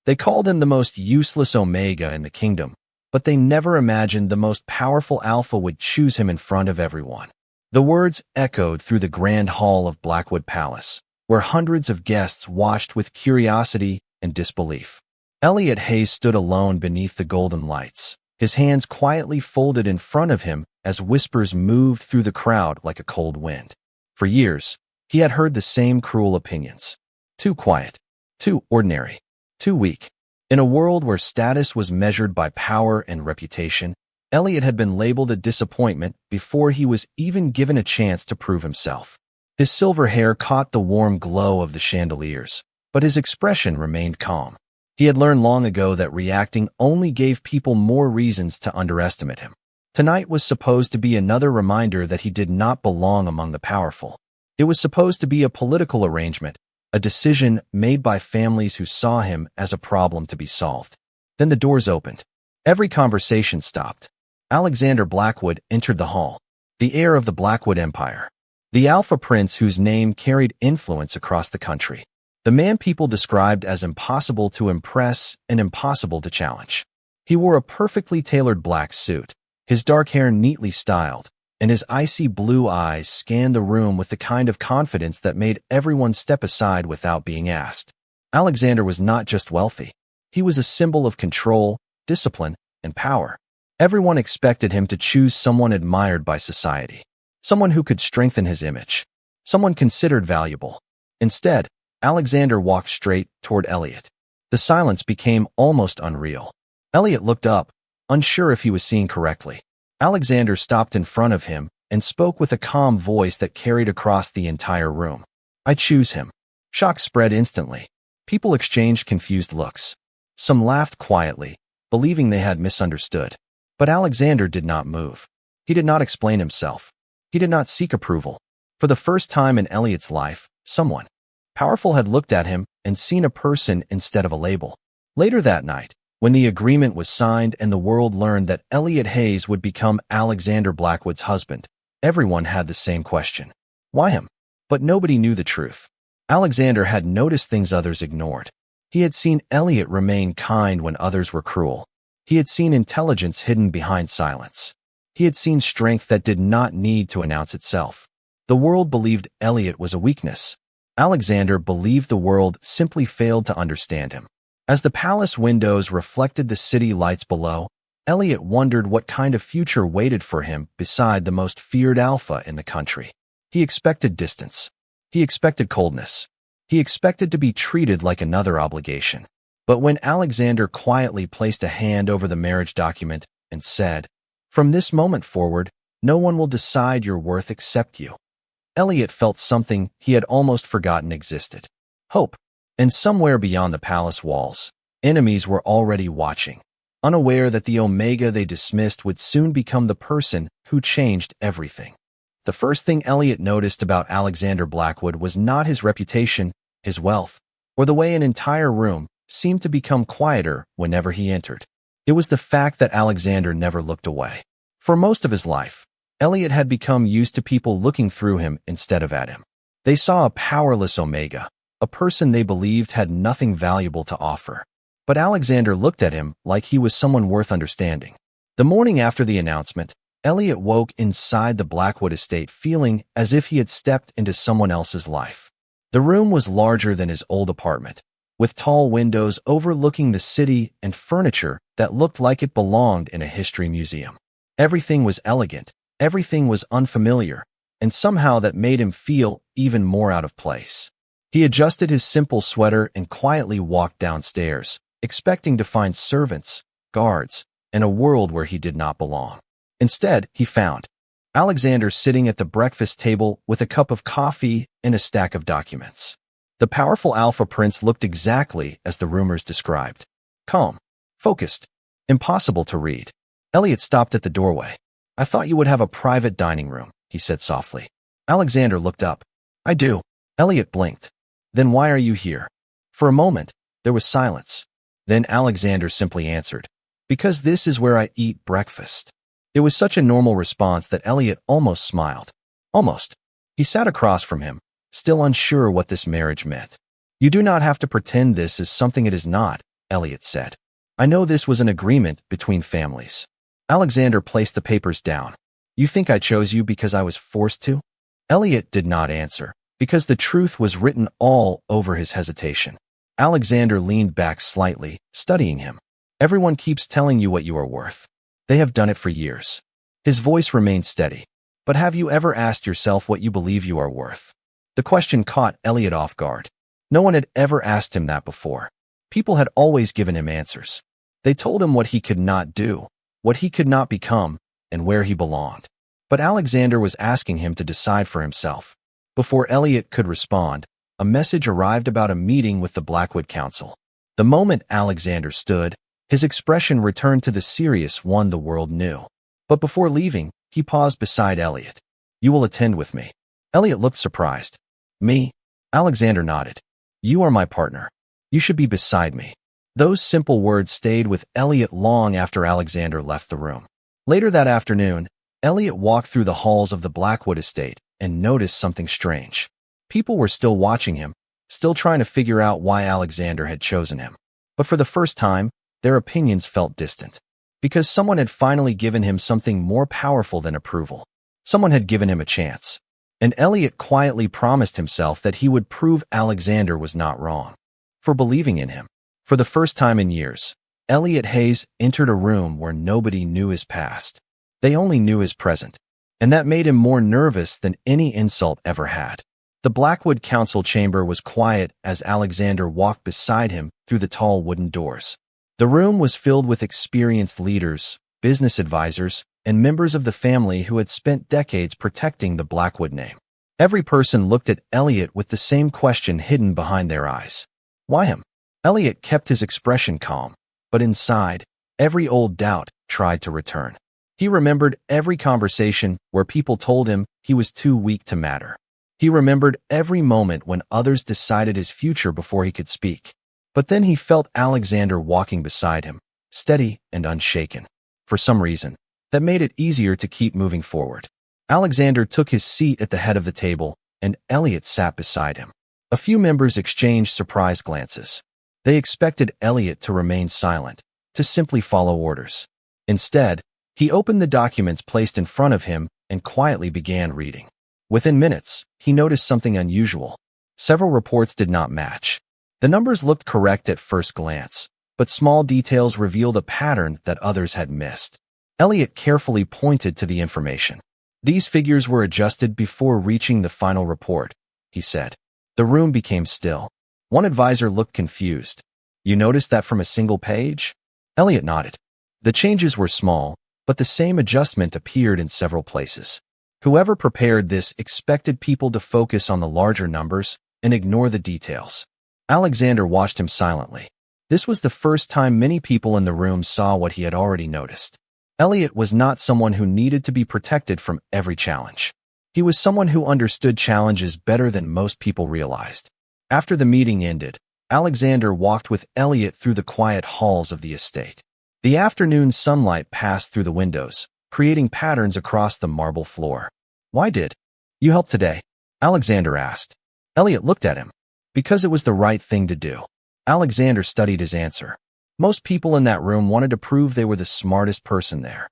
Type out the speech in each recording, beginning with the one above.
They called him the most useless Omega in the kingdom, but they never imagined the most powerful Alpha would choose him in front of everyone. The words echoed through the grand hall of Blackwood Palace, where hundreds of guests watched with curiosity and disbelief. Elliot Hayes stood alone beneath the golden lights, his hands quietly folded in front of him as whispers moved through the crowd like a cold wind. For years, he had heard the same cruel opinions. Too quiet, too ordinary, too weak. In a world where status was measured by power and reputation, Elliot had been labeled a disappointment before he was even given a chance to prove himself. His silver hair caught the warm glow of the chandeliers, but his expression remained calm. He had learned long ago that reacting only gave people more reasons to underestimate him. Tonight was supposed to be another reminder that he did not belong among the powerful. It was supposed to be a political arrangement, a decision made by families who saw him as a problem to be solved. Then the doors opened. Every conversation stopped. Alexander Blackwood entered the hall, the heir of the Blackwood Empire, the Alpha Prince whose name carried influence across the country, the man people described as impossible to impress and impossible to challenge. He wore a perfectly tailored black suit, his dark hair neatly styled, and his icy blue eyes scanned the room with the kind of confidence that made everyone step aside without being asked. Alexander was not just wealthy. He was a symbol of control, discipline, and power. Everyone expected him to choose someone admired by society, someone who could strengthen his image, someone considered valuable. Instead, Alexander walked straight toward Elliot. The silence became almost unreal. Elliot looked up, unsure if he was seeing correctly. Alexander stopped in front of him and spoke with a calm voice that carried across the entire room. "I choose him." Shock spread instantly. People exchanged confused looks. Some laughed quietly, believing they had misunderstood. But Alexander did not move. He did not explain himself. He did not seek approval. For the first time in Elliot's life, someone powerful had looked at him and seen a person instead of a label. Later that night, when the agreement was signed and the world learned that Elliot Hayes would become Alexander Blackwood's husband, everyone had the same question. Why him? But nobody knew the truth. Alexander had noticed things others ignored. He had seen Elliot remain kind when others were cruel. He had seen intelligence hidden behind silence. He had seen strength that did not need to announce itself. The world believed Elliot was a weakness. Alexander believed the world simply failed to understand him. As the palace windows reflected the city lights below, Elliot wondered what kind of future waited for him beside the most feared alpha in the country. He expected distance. He expected coldness. He expected to be treated like another obligation. But when Alexander quietly placed a hand over the marriage document and said, "From this moment forward, no one will decide your worth except you," Elliot felt something he had almost forgotten existed. Hope. And somewhere beyond the palace walls, enemies were already watching, unaware that the Omega they dismissed would soon become the person who changed everything. The first thing Elliot noticed about Alexander Blackwood was not his reputation, his wealth, or the way an entire room seemed to become quieter whenever he entered. It was the fact that Alexander never looked away. For most of his life, Elliot had become used to people looking through him instead of at him. They saw a powerless Omega, a person they believed had nothing valuable to offer. But Alexander looked at him like he was someone worth understanding. The morning after the announcement, Elliot woke inside the Blackwood estate feeling as if he had stepped into someone else's life. The room was larger than his old apartment, with tall windows overlooking the city and furniture that looked like it belonged in a history museum. Everything was elegant, everything was unfamiliar, and somehow that made him feel even more out of place. He adjusted his simple sweater and quietly walked downstairs, expecting to find servants, guards, and a world where he did not belong. Instead, he found Alexander sitting at the breakfast table with a cup of coffee and a stack of documents. The powerful Alpha Prince looked exactly as the rumors described. Calm, focused, impossible to read. Elliot stopped at the doorway. "I thought you would have a private dining room," he said softly. Alexander looked up. "I do." Elliot blinked. "Then why are you here?" For a moment, there was silence. Then Alexander simply answered, "Because this is where I eat breakfast." It was such a normal response that Elliot almost smiled. Almost. He sat across from him, still unsure what this marriage meant. "You do not have to pretend this is something it is not," Elliot said. I know this was an agreement between families. Alexander placed the papers down. You think I chose you because I was forced to? Elliot did not answer, because the truth was written all over his hesitation. Alexander leaned back slightly, studying him. Everyone keeps telling you what you are worth. They have done it for years. His voice remained steady. But have you ever asked yourself what you believe you are worth? The question caught Elliot off guard. No one had ever asked him that before. People had always given him answers. They told him what he could not do, what he could not become, and where he belonged. But Alexander was asking him to decide for himself. Before Elliot could respond, a message arrived about a meeting with the Blackwood Council. The moment Alexander stood, his expression returned to the serious one the world knew. But before leaving, he paused beside Elliot. You will attend with me. Elliot looked surprised. Me? Alexander nodded. You are my partner. You should be beside me. Those simple words stayed with Elliot long after Alexander left the room. Later that afternoon, Elliot walked through the halls of the Blackwood estate and noticed something strange. People were still watching him, still trying to figure out why Alexander had chosen him. But for the first time, their opinions felt distant. Because someone had finally given him something more powerful than approval. Someone had given him a chance. And Elliot quietly promised himself that he would prove Alexander was not wrong. For believing in him. For the first time in years, Elliot Hayes entered a room where nobody knew his past. They only knew his present. And that made him more nervous than any insult ever had. The Blackwood Council chamber was quiet as Alexander walked beside him through the tall wooden doors. The room was filled with experienced leaders, business advisors, and members of the family who had spent decades protecting the Blackwood name. Every person looked at Elliot with the same question hidden behind their eyes. Why him? Elliot kept his expression calm, but inside, every old doubt tried to return. He remembered every conversation where people told him he was too weak to matter. He remembered every moment when others decided his future before he could speak. But then he felt Alexander walking beside him, steady and unshaken. For some reason, that made it easier to keep moving forward. Alexander took his seat at the head of the table, and Elliot sat beside him. A few members exchanged surprised glances. They expected Elliot to remain silent, to simply follow orders. Instead, he opened the documents placed in front of him and quietly began reading. Within minutes, he noticed something unusual. Several reports did not match. The numbers looked correct at first glance, but small details revealed a pattern that others had missed. Elliot carefully pointed to the information. These figures were adjusted before reaching the final report, he said. The room became still. One advisor looked confused. You noticed that from a single page? Elliot nodded. The changes were small, but the same adjustment appeared in several places. Whoever prepared this expected people to focus on the larger numbers and ignore the details. Alexander watched him silently. This was the first time many people in the room saw what he had already noticed. Elliot was not someone who needed to be protected from every challenge. He was someone who understood challenges better than most people realized. After the meeting ended, Alexander walked with Elliot through the quiet halls of the estate. The afternoon sunlight passed through the windows, creating patterns across the marble floor. Why did you help today? Alexander asked. Elliot looked at him. Because it was the right thing to do. Alexander studied his answer. Most people in that room wanted to prove they were the smartest person there.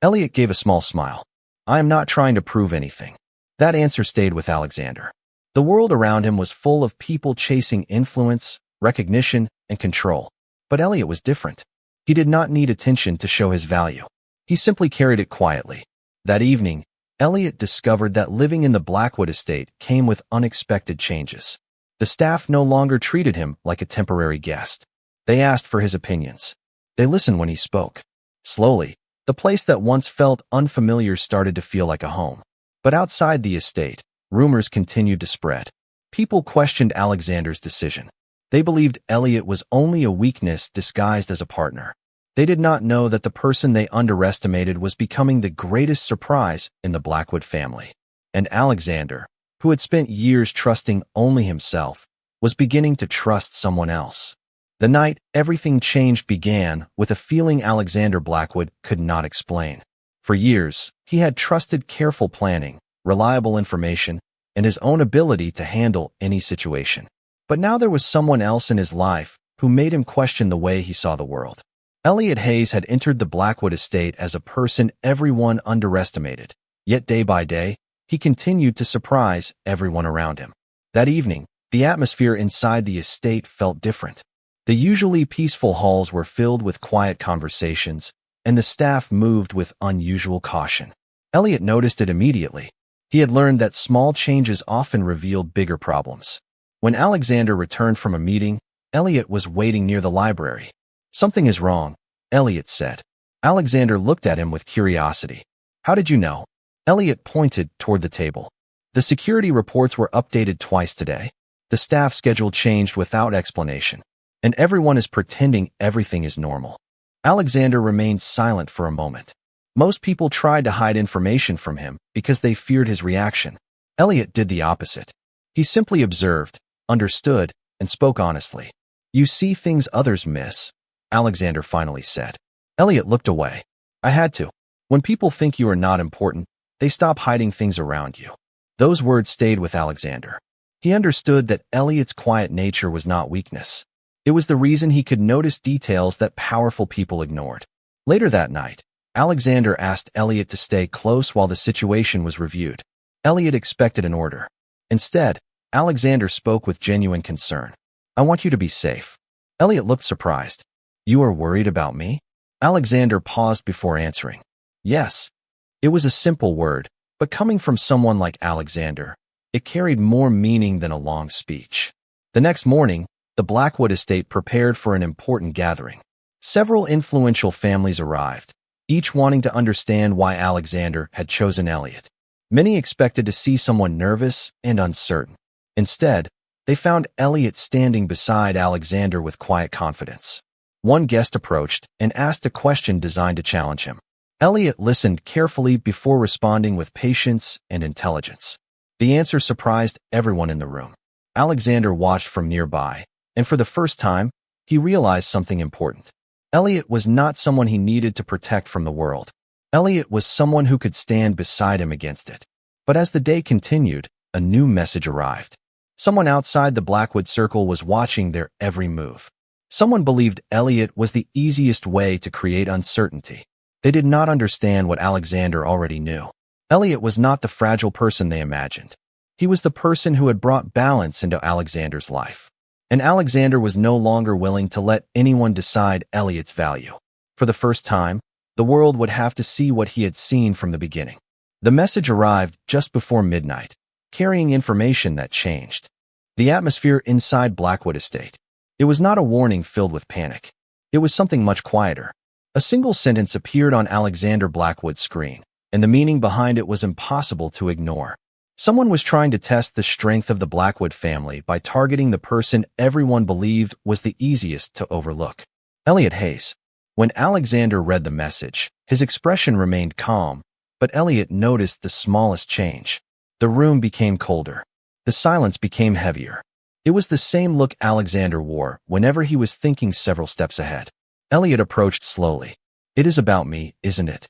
Elliot gave a small smile. I am not trying to prove anything. That answer stayed with Alexander. The world around him was full of people chasing influence, recognition, and control. But Elliot was different. He did not need attention to show his value. He simply carried it quietly. That evening, Elliot discovered that living in the Blackwood estate came with unexpected changes. The staff no longer treated him like a temporary guest. They asked for his opinions. They listened when he spoke. Slowly, the place that once felt unfamiliar started to feel like a home. But outside the estate, rumors continued to spread. People questioned Alexander's decision. They believed Elliot was only a weakness disguised as a partner. They did not know that the person they underestimated was becoming the greatest surprise in the Blackwood family. And Alexander, who had spent years trusting only himself, was beginning to trust someone else. The night everything changed began with a feeling Alexander Blackwood could not explain. For years, he had trusted careful planning, reliable information, and his own ability to handle any situation. But now there was someone else in his life who made him question the way he saw the world. Elliot Hayes had entered the Blackwood estate as a person everyone underestimated, yet day by day, he continued to surprise everyone around him. That evening, the atmosphere inside the estate felt different. The usually peaceful halls were filled with quiet conversations, and the staff moved with unusual caution. Elliot noticed it immediately. He had learned that small changes often reveal bigger problems. When Alexander returned from a meeting, Elliot was waiting near the library. "Something is wrong," Elliot said. Alexander looked at him with curiosity. "How did you know?" Elliot pointed toward the table. "The security reports were updated twice today. The staff schedule changed without explanation, and everyone is pretending everything is normal." Alexander remained silent for a moment. Most people tried to hide information from him because they feared his reaction. Elliot did the opposite. He simply observed, understood, and spoke honestly. "You see things others miss," Alexander finally said. Elliot looked away. "I had to. When people think you are not important, they stop hiding things around you." Those words stayed with Alexander. He understood that Elliot's quiet nature was not weakness. It was the reason he could notice details that powerful people ignored. Later that night, Alexander asked Elliot to stay close while the situation was reviewed. Elliot expected an order. Instead, Alexander spoke with genuine concern. "I want you to be safe." Elliot looked surprised. "You are worried about me?" Alexander paused before answering. "Yes." It was a simple word, but coming from someone like Alexander, it carried more meaning than a long speech. The next morning, the Blackwood estate prepared for an important gathering. Several influential families arrived, each wanting to understand why Alexander had chosen Elliot. Many expected to see someone nervous and uncertain. Instead, they found Elliot standing beside Alexander with quiet confidence. One guest approached and asked a question designed to challenge him. Elliot listened carefully before responding with patience and intelligence. The answer surprised everyone in the room. Alexander watched from nearby, and for the first time, he realized something important. Elliot was not someone he needed to protect from the world. Elliot was someone who could stand beside him against it. But as the day continued, a new message arrived. Someone outside the Blackwood circle was watching their every move. Someone believed Elliot was the easiest way to create uncertainty. They did not understand what Alexander already knew. Elliot was not the fragile person they imagined. He was the person who had brought balance into Alexander's life. And Alexander was no longer willing to let anyone decide Elliot's value. For the first time, the world would have to see what he had seen from the beginning. The message arrived just before midnight, carrying information that changed the atmosphere inside Blackwood Estate. It was not a warning filled with panic. It was something much quieter. A single sentence appeared on Alexander Blackwood's screen, and the meaning behind it was impossible to ignore. Someone was trying to test the strength of the Blackwood family by targeting the person everyone believed was the easiest to overlook. Elliot Hayes. When Alexander read the message, his expression remained calm, but Elliot noticed the smallest change. The room became colder. The silence became heavier. It was the same look Alexander wore whenever he was thinking several steps ahead. Elliot approached slowly. "It is about me, isn't it?"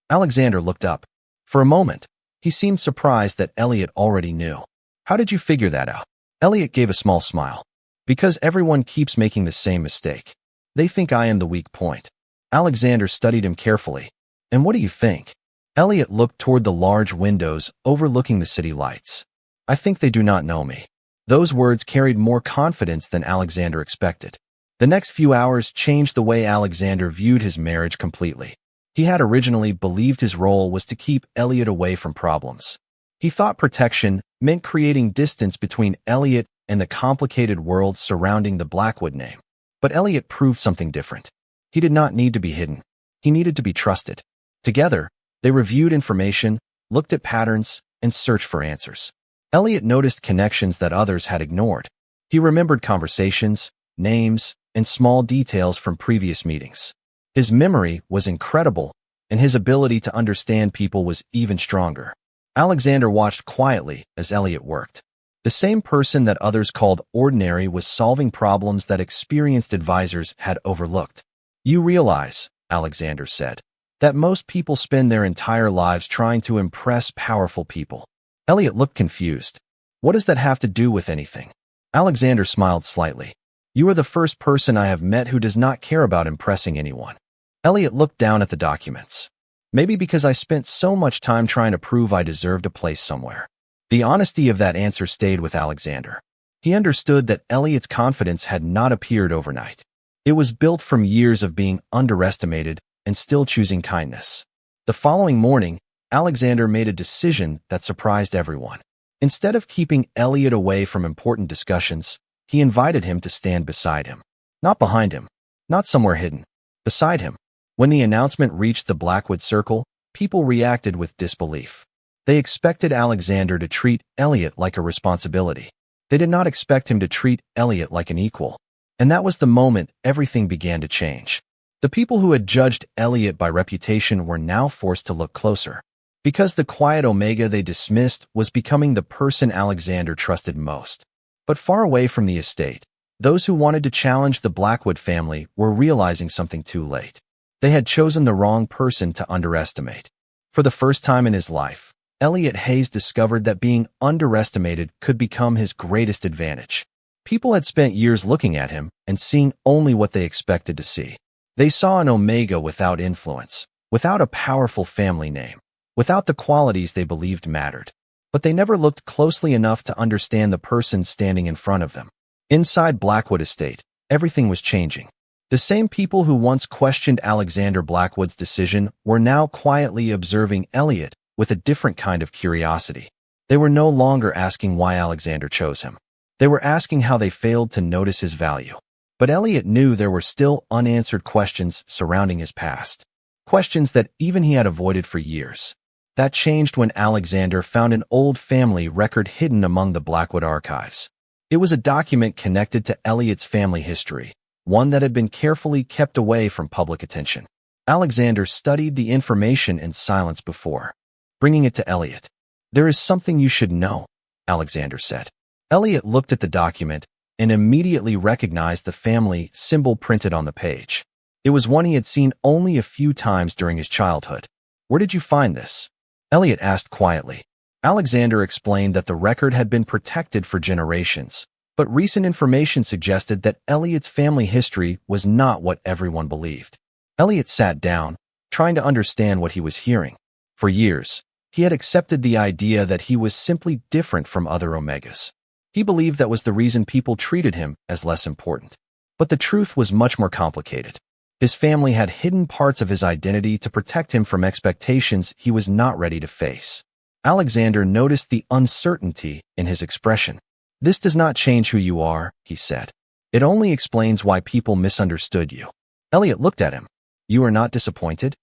Alexander looked up. For a moment, he seemed surprised that Elliot already knew. "How did you figure that out?" Elliot gave a small smile. "Because everyone keeps making the same mistake. They think I am the weak point." Alexander studied him carefully. "And what do you think?" Elliot looked toward the large windows overlooking the city lights. "I think they do not know me." Those words carried more confidence than Alexander expected. The next few hours changed the way Alexander viewed his marriage completely. He had originally believed his role was to keep Elliot away from problems. He thought protection meant creating distance between Elliot and the complicated world surrounding the Blackwood name. But Elliot proved something different. He did not need to be hidden. He needed to be trusted. Together, they reviewed information, looked at patterns, and searched for answers. Elliot noticed connections that others had ignored. He remembered conversations, names, and small details from previous meetings. His memory was incredible, and his ability to understand people was even stronger. Alexander watched quietly as Elliot worked. The same person that others called ordinary was solving problems that experienced advisors had overlooked. "You realize," Alexander said, "that most people spend their entire lives trying to impress powerful people." Elliot looked confused. "What does that have to do with anything?" Alexander smiled slightly. You are the first person I have met who does not care about impressing anyone. Elliot looked down at the documents. Maybe because I spent so much time trying to prove I deserved a place somewhere. The honesty of that answer stayed with Alexander. He understood that Elliot's confidence had not appeared overnight. It was built from years of being underestimated and still choosing kindness. The following morning, Alexander made a decision that surprised everyone. Instead of keeping Elliot away from important discussions, he invited him to stand beside him. Not behind him, not somewhere hidden, beside him. When the announcement reached the Blackwood Circle, people reacted with disbelief. They expected Alexander to treat Elliot like a responsibility. They did not expect him to treat Elliot like an equal. And that was the moment everything began to change. The people who had judged Elliot by reputation were now forced to look closer. Because the quiet Omega they dismissed was becoming the person Alexander trusted most. But far away from the estate, those who wanted to challenge the Blackwood family were realizing something too late. They had chosen the wrong person to underestimate. For the first time in his life, Elliot Hayes discovered that being underestimated could become his greatest advantage. People had spent years looking at him and seeing only what they expected to see. They saw an Omega without influence, without a powerful family name, without the qualities they believed mattered. But they never looked closely enough to understand the person standing in front of them. Inside Blackwood Estate, everything was changing. The same people who once questioned Alexander Blackwood's decision were now quietly observing Elliot with a different kind of curiosity. They were no longer asking why Alexander chose him. They were asking how they failed to notice his value. But Elliot knew there were still unanswered questions surrounding his past. Questions that even he had avoided for years. That changed when Alexander found an old family record hidden among the Blackwood archives. It was a document connected to Elliot's family history, one that had been carefully kept away from public attention. Alexander studied the information in silence before bringing it to Elliot. "There is something you should know," Alexander said. Elliot looked at the document and immediately recognized the family symbol printed on the page. It was one he had seen only a few times during his childhood. "Where did you find this?" Elliot asked quietly. Alexander explained that the record had been protected for generations, but recent information suggested that Elliot's family history was not what everyone believed. Elliot sat down, trying to understand what he was hearing. For years, he had accepted the idea that he was simply different from other Omegas. He believed that was the reason people treated him as less important. But the truth was much more complicated. His family had hidden parts of his identity to protect him from expectations he was not ready to face. Alexander noticed the uncertainty in his expression. "This does not change who you are," he said. "It only explains why people misunderstood you." Elliot looked at him. "You are not disappointed?"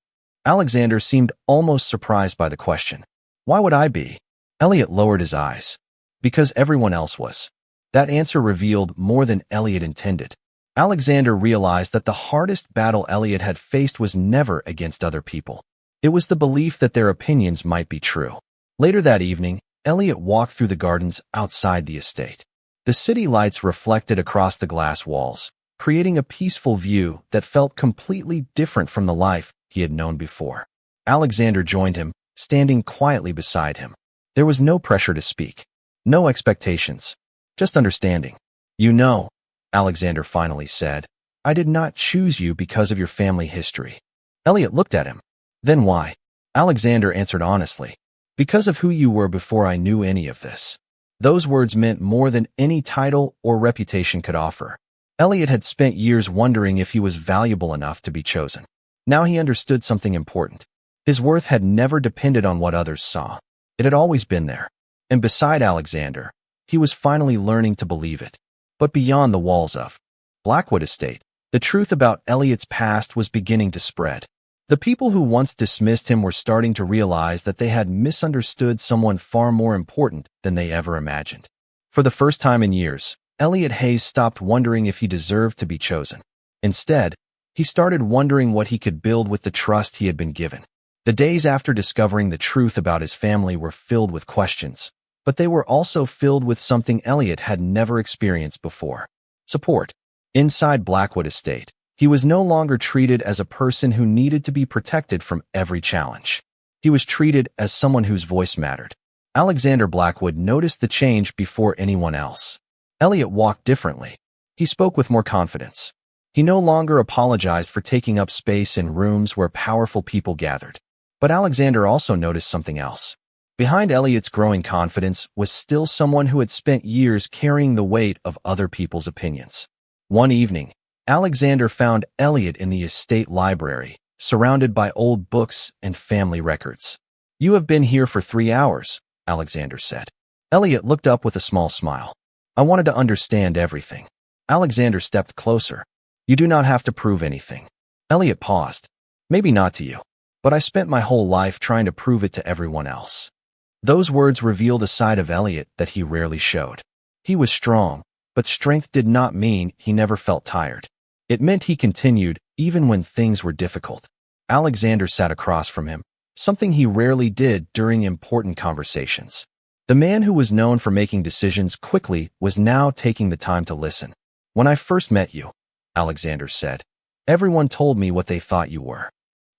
Alexander seemed almost surprised by the question. "Why would I be?" Elliot lowered his eyes. "Because everyone else was." That answer revealed more than Elliot intended. Alexander realized that the hardest battle Elliot had faced was never against other people. It was the belief that their opinions might be true. Later that evening, Elliot walked through the gardens outside the estate. The city lights reflected across the glass walls, creating a peaceful view that felt completely different from the life he had known before. Alexander joined him, standing quietly beside him. There was no pressure to speak, no expectations, just understanding. "You know," Alexander finally said, "I did not choose you because of your family history." Elliot looked at him. "Then why?" Alexander answered honestly. "Because of who you were before I knew any of this." Those words meant more than any title or reputation could offer. Elliot had spent years wondering if he was valuable enough to be chosen. Now he understood something important. His worth had never depended on what others saw. It had always been there. And beside Alexander, he was finally learning to believe it. But beyond the walls of Blackwood Estate, the truth about Elliot's past was beginning to spread. The people who once dismissed him were starting to realize that they had misunderstood someone far more important than they ever imagined. For the first time in years, Elliot Hayes stopped wondering if he deserved to be chosen. Instead, he started wondering what he could build with the trust he had been given. The days after discovering the truth about his family were filled with questions, but they were also filled with something Elliot had never experienced before: support. Inside Blackwood Estate, he was no longer treated as a person who needed to be protected from every challenge. He was treated as someone whose voice mattered. Alexander Blackwood noticed the change before anyone else. Elliot walked differently. He spoke with more confidence. He no longer apologized for taking up space in rooms where powerful people gathered. But Alexander also noticed something else. Behind Elliot's growing confidence was still someone who had spent years carrying the weight of other people's opinions. One evening, Alexander found Elliot in the estate library, surrounded by old books and family records. "You have been here for 3 hours," Alexander said. Elliot looked up with a small smile. "I wanted to understand everything." Alexander stepped closer. "You do not have to prove anything." Elliot paused. "Maybe not to you, but I spent my whole life trying to prove it to everyone else." Those words revealed a side of Elliot that he rarely showed. He was strong, but strength did not mean he never felt tired. It meant he continued, even when things were difficult. Alexander sat across from him, something he rarely did during important conversations. The man who was known for making decisions quickly was now taking the time to listen. "When I first met you," Alexander said, "everyone told me what they thought you were."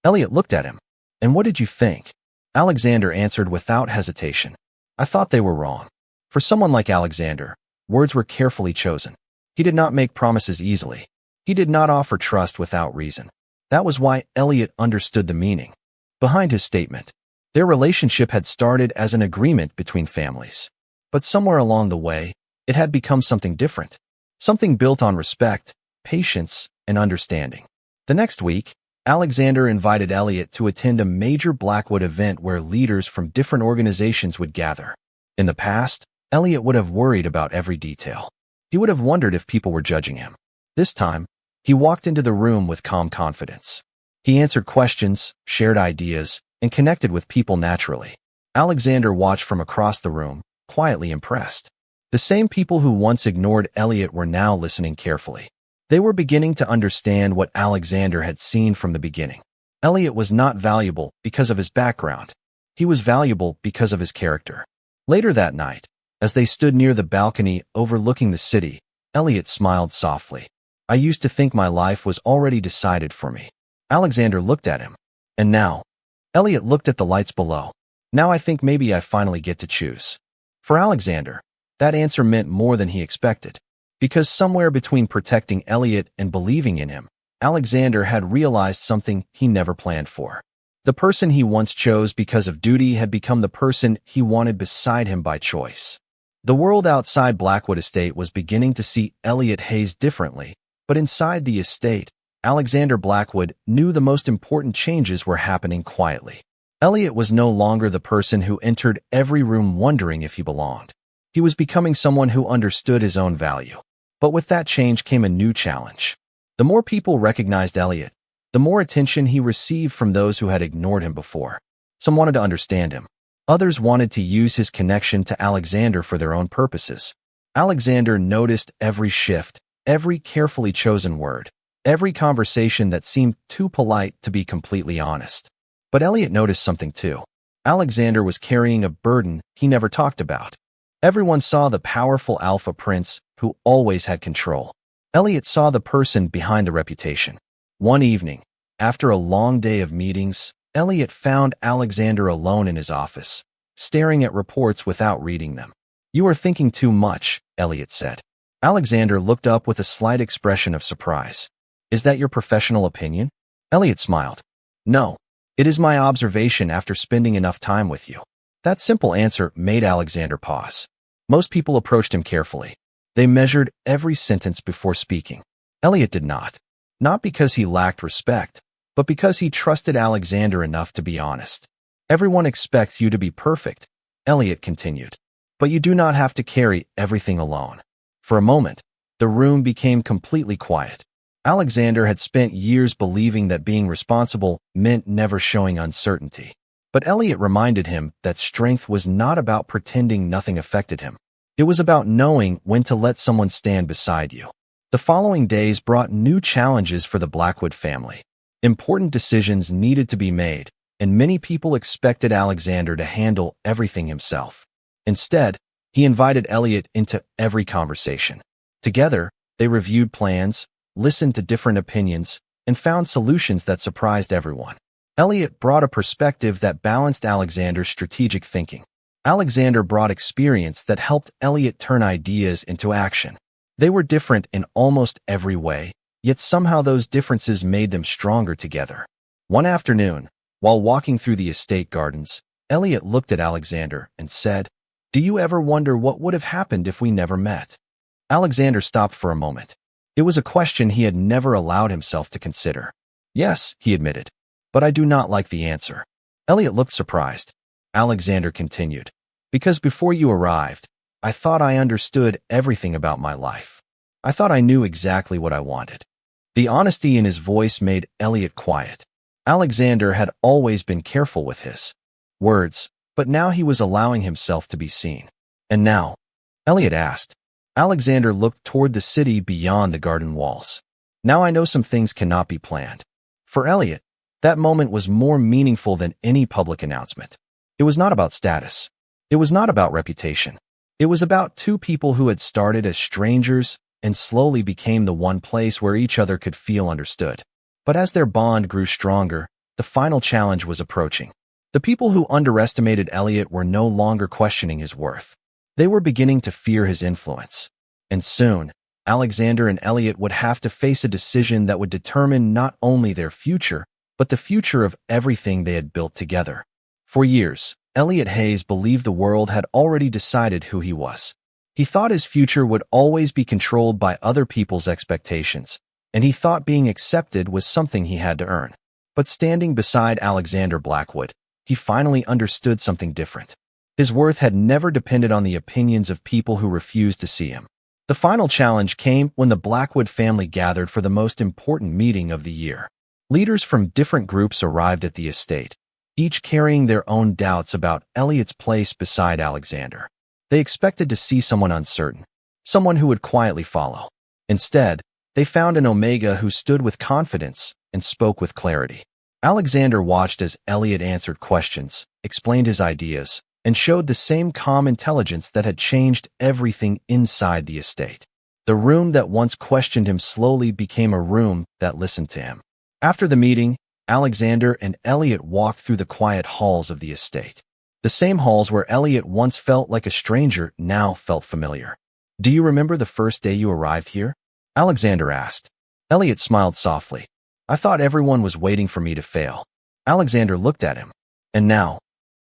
Elliot looked at him. "And what did you think?" Alexander answered without hesitation. "I thought they were wrong." For someone like Alexander, words were carefully chosen. He did not make promises easily. He did not offer trust without reason. That was why Elliot understood the meaning behind his statement. Their relationship had started as an agreement between families. But somewhere along the way, it had become something different. Something built on respect, patience, and understanding. The next week, Alexander invited Elliot to attend a major Blackwood event where leaders from different organizations would gather. In the past, Elliot would have worried about every detail. He would have wondered if people were judging him. This time, he walked into the room with calm confidence. He answered questions, shared ideas, and connected with people naturally. Alexander watched from across the room, quietly impressed. The same people who once ignored Elliot were now listening carefully. They were beginning to understand what Alexander had seen from the beginning. Elliot was not valuable because of his background. He was valuable because of his character. Later that night, as they stood near the balcony overlooking the city, Elliot smiled softly. "I used to think my life was already decided for me." Alexander looked at him. "And now?" Elliot looked at the lights below. "Now I think maybe I finally get to choose." For Alexander, that answer meant more than he expected. Because somewhere between protecting Elliot and believing in him, Alexander had realized something he never planned for. The person he once chose because of duty had become the person he wanted beside him by choice. The world outside Blackwood Estate was beginning to see Elliot Hayes differently, but inside the estate, Alexander Blackwood knew the most important changes were happening quietly. Elliot was no longer the person who entered every room wondering if he belonged. He was becoming someone who understood his own value. But with that change came a new challenge. The more people recognized Elliot, the more attention he received from those who had ignored him before. Some wanted to understand him. Others wanted to use his connection to Alexander for their own purposes. Alexander noticed every shift, every carefully chosen word, every conversation that seemed too polite to be completely honest. But Elliot noticed something too. Alexander was carrying a burden he never talked about. Everyone saw the powerful alpha prince who always had control. Elliot saw the person behind the reputation. One evening, after a long day of meetings, Elliot found Alexander alone in his office, staring at reports without reading them. "You are thinking too much," Elliot said. Alexander looked up with a slight expression of surprise. "Is that your professional opinion?" Elliot smiled. "No, it is my observation after spending enough time with you." That simple answer made Alexander pause. Most people approached him carefully. They measured every sentence before speaking. Elliot did not. Not because he lacked respect, but because he trusted Alexander enough to be honest. "Everyone expects you to be perfect," Elliot continued. "But you do not have to carry everything alone." For a moment, the room became completely quiet. Alexander had spent years believing that being responsible meant never showing uncertainty. But Elliot reminded him that strength was not about pretending nothing affected him. It was about knowing when to let someone stand beside you. The following days brought new challenges for the Blackwood family. Important decisions needed to be made, and many people expected Alexander to handle everything himself. Instead, he invited Elliot into every conversation. Together, they reviewed plans, listened to different opinions, and found solutions that surprised everyone. Elliot brought a perspective that balanced Alexander's strategic thinking. Alexander brought experience that helped Elliot turn ideas into action. They were different in almost every way, yet somehow those differences made them stronger together. One afternoon, while walking through the estate gardens, Elliot looked at Alexander and said, "Do you ever wonder what would have happened if we never met?" Alexander stopped for a moment. It was a question he had never allowed himself to consider. "Yes," he admitted, "but I do not like the answer." Elliot looked surprised. Alexander continued, "Because before you arrived, I thought I understood everything about my life. I thought I knew exactly what I wanted." The honesty in his voice made Elliot quiet. Alexander had always been careful with his words, but now he was allowing himself to be seen. "And now?" Elliot asked. Alexander looked toward the city beyond the garden walls. "Now I know some things cannot be planned." For Elliot, that moment was more meaningful than any public announcement. It was not about status. It was not about reputation. It was about two people who had started as strangers and slowly became the one place where each other could feel understood. But as their bond grew stronger, the final challenge was approaching. The people who underestimated Elliot were no longer questioning his worth. They were beginning to fear his influence. And soon, Alexander and Elliot would have to face a decision that would determine not only their future, but the future of everything they had built together. For years, Elliot Hayes believed the world had already decided who he was. He thought his future would always be controlled by other people's expectations, and he thought being accepted was something he had to earn. But standing beside Alexander Blackwood, he finally understood something different. His worth had never depended on the opinions of people who refused to see him. The final challenge came when the Blackwood family gathered for the most important meeting of the year. Leaders from different groups arrived at the estate, each carrying their own doubts about Elliot's place beside Alexander. They expected to see someone uncertain, someone who would quietly follow. Instead, they found an Omega who stood with confidence and spoke with clarity. Alexander watched as Elliot answered questions, explained his ideas, and showed the same calm intelligence that had changed everything inside the estate. The room that once questioned him slowly became a room that listened to him. After the meeting, Alexander and Elliot walked through the quiet halls of the estate. The same halls where Elliot once felt like a stranger now felt familiar. "Do you remember the first day you arrived here?" Alexander asked. Elliot smiled softly. "I thought everyone was waiting for me to fail." Alexander looked at him. "And now?"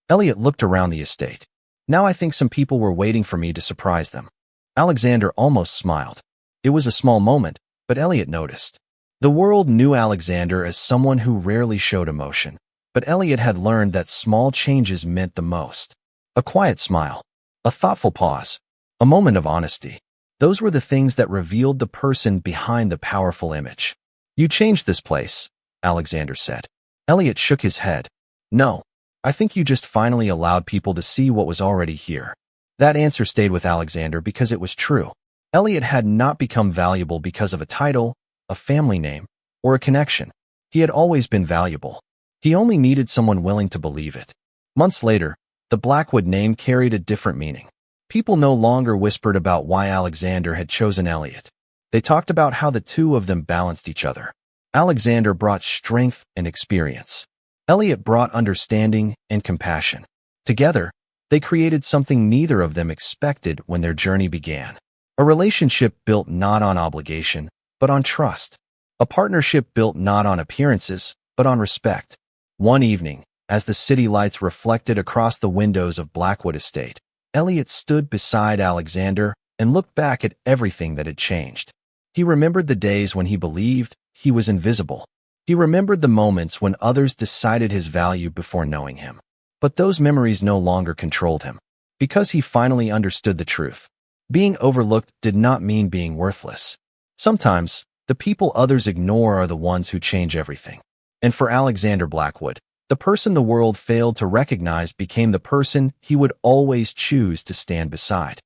Elliot looked around the estate. "Now I think some people were waiting for me to surprise them." Alexander almost smiled. It was a small moment, but Elliot noticed. The world knew Alexander as someone who rarely showed emotion, but Elliot had learned that small changes meant the most. A quiet smile, a thoughtful pause, a moment of honesty. Those were the things that revealed the person behind the powerful image. "You changed this place," Alexander said. Elliot shook his head. "No. I think you just finally allowed people to see what was already here." That answer stayed with Alexander because it was true. Elliot had not become valuable because of a title, a family name, or a connection. He had always been valuable. He only needed someone willing to believe it. Months later, the Blackwood name carried a different meaning. People no longer whispered about why Alexander had chosen Elliot. They talked about how the two of them balanced each other. Alexander brought strength and experience. Elliot brought understanding and compassion. Together, they created something neither of them expected when their journey began. A relationship built not on obligation, but on trust. A partnership built not on appearances, but on respect. One evening, as the city lights reflected across the windows of Blackwood Estate, Elliot stood beside Alexander and looked back at everything that had changed. He remembered the days when he believed he was invisible. He remembered the moments when others decided his value before knowing him. But those memories no longer controlled him, because he finally understood the truth. Being overlooked did not mean being worthless. Sometimes, the people others ignore are the ones who change everything. And for Alexander Blackwood, the person the world failed to recognize became the person he would always choose to stand beside.